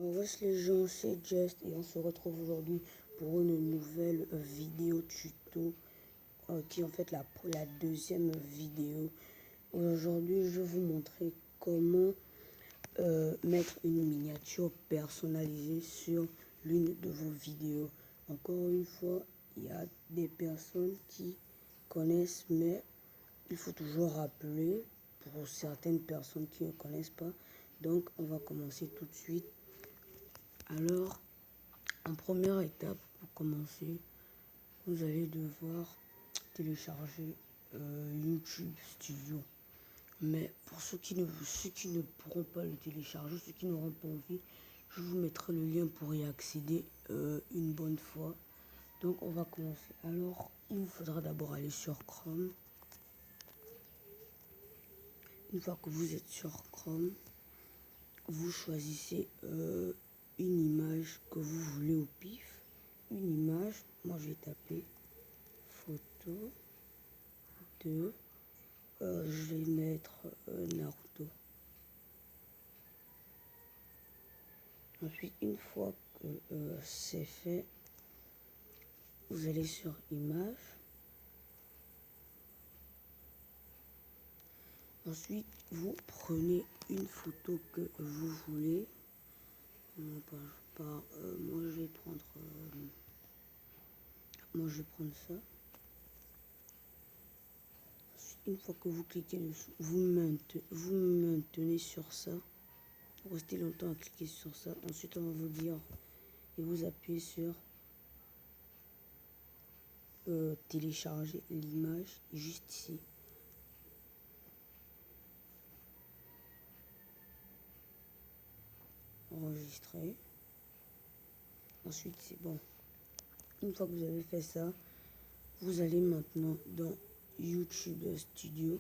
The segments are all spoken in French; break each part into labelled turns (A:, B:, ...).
A: Wesh les gens, c'est Just et on se retrouve aujourd'hui pour une nouvelle vidéo tuto qui est en fait la deuxième vidéo. Aujourd'hui, je vais vous montrer comment mettre une miniature personnalisée sur l'une de vos vidéos. Encore une fois, il y a des personnes qui connaissent, mais il faut toujours rappeler pour certaines personnes qui ne connaissent pas. Donc, on va commencer tout de suite. Alors, en première étape, pour commencer, vous allez devoir télécharger YouTube Studio. Mais pour ceux qui ne pourront pas le télécharger, ceux qui n'auront pas envie, je vous mettrai le lien pour y accéder une bonne fois. Donc, on va commencer. Alors, il vous faudra d'abord aller sur Chrome. Une fois que vous êtes sur Chrome, vous choisissez une image que vous voulez au pif. Une image, moi je vais taper photo de, je vais mettre Naruto. Ensuite, une fois que c'est fait, vous allez sur image. Ensuite, vous prenez une photo que vous voulez. Moi je vais prendre ça. Une fois que vous cliquez dessus, vous maintenez sur ça. Vous restez longtemps à cliquer sur ça. Ensuite, on va vous dire et vous appuyez sur télécharger l'image juste ici. Enregistrer. Ensuite, c'est bon. Une fois que vous avez fait ça, vous allez maintenant dans YouTube Studio.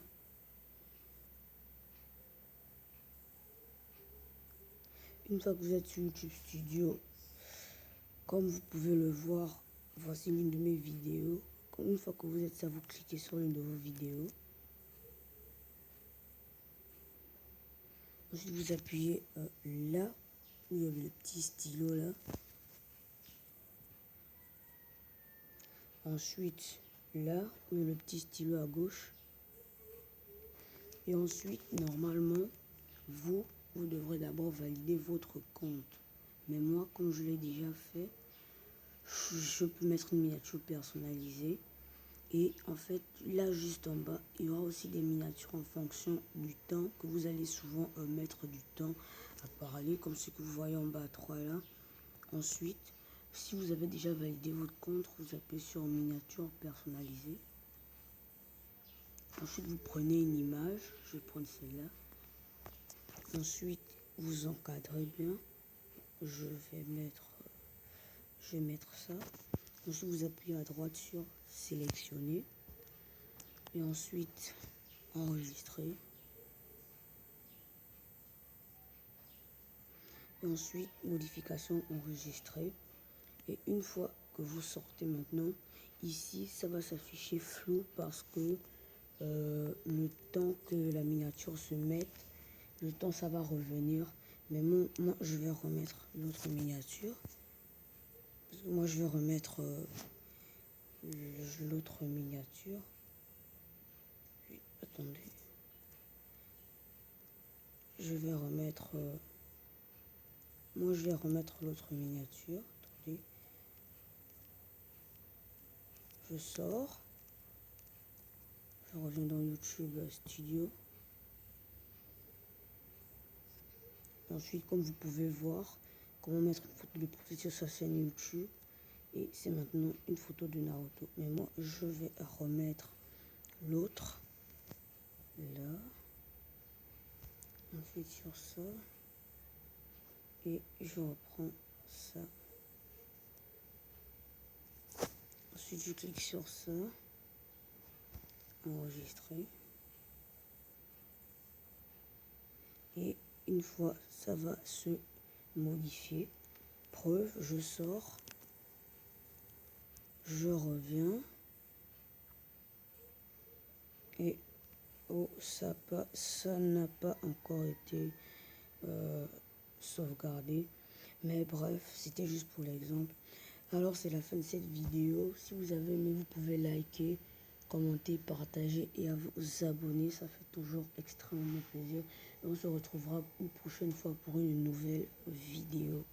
A: Une fois que vous êtes sur YouTube Studio, comme vous pouvez le voir, voici l'une de mes vidéos. Une fois que vous êtes ça, vous cliquez sur l'une de vos vidéos. Ensuite, vous appuyez là où il y a le petit stylo là. Ensuite, là où il y a le petit stylo à gauche. Et ensuite, normalement, vous devrez d'abord valider votre compte. Mais moi, comme je l'ai déjà fait, je peux mettre une miniature personnalisée. Et en fait, là, juste en bas, il y aura aussi des miniatures en fonction du temps que vous allez souvent mettre du temps à parler, comme ce que vous voyez en bas à 3 là. Ensuite, si vous avez déjà validé votre compte, vous appuyez sur miniature personnalisée. Ensuite, vous prenez une image. Je vais prendre celle-là. Ensuite, vous encadrez bien. Je vais mettre ça. Ensuite, vous appuyez à droite sur sélectionner. Et ensuite, enregistrer. Et ensuite, modification enregistrée. Et une fois que vous sortez maintenant, ici, ça va s'afficher flou parce que le temps que la miniature se mette, le temps ça va revenir. Mais moi je vais remettre l'autre miniature. Parce que moi je vais remettre l'autre miniature. Puis, attendez. Je vais remettre... moi je vais remettre l'autre miniature. Attendez. Je sors. Je reviens dans YouTube Studio. Ensuite, comme vous pouvez voir, comment mettre une photo de profil sur sa chaîne YouTube. Et c'est maintenant une photo de Naruto. Mais moi, je vais remettre l'autre là. Ensuite sur ça. Et je reprends ça. Ensuite, je clique sur ça. Enregistrer. Et une fois, ça va se modifier. Preuve, je sors. Je reviens. Et oh, ça n'a pas encore été sauvegardé. Mais bref, c'était juste pour l'exemple. Alors c'est la fin de cette vidéo. Si vous avez aimé, vous pouvez liker, commenter, partager et à vous abonner. Ça fait toujours extrêmement plaisir. Et on se retrouvera une prochaine fois pour une nouvelle vidéo.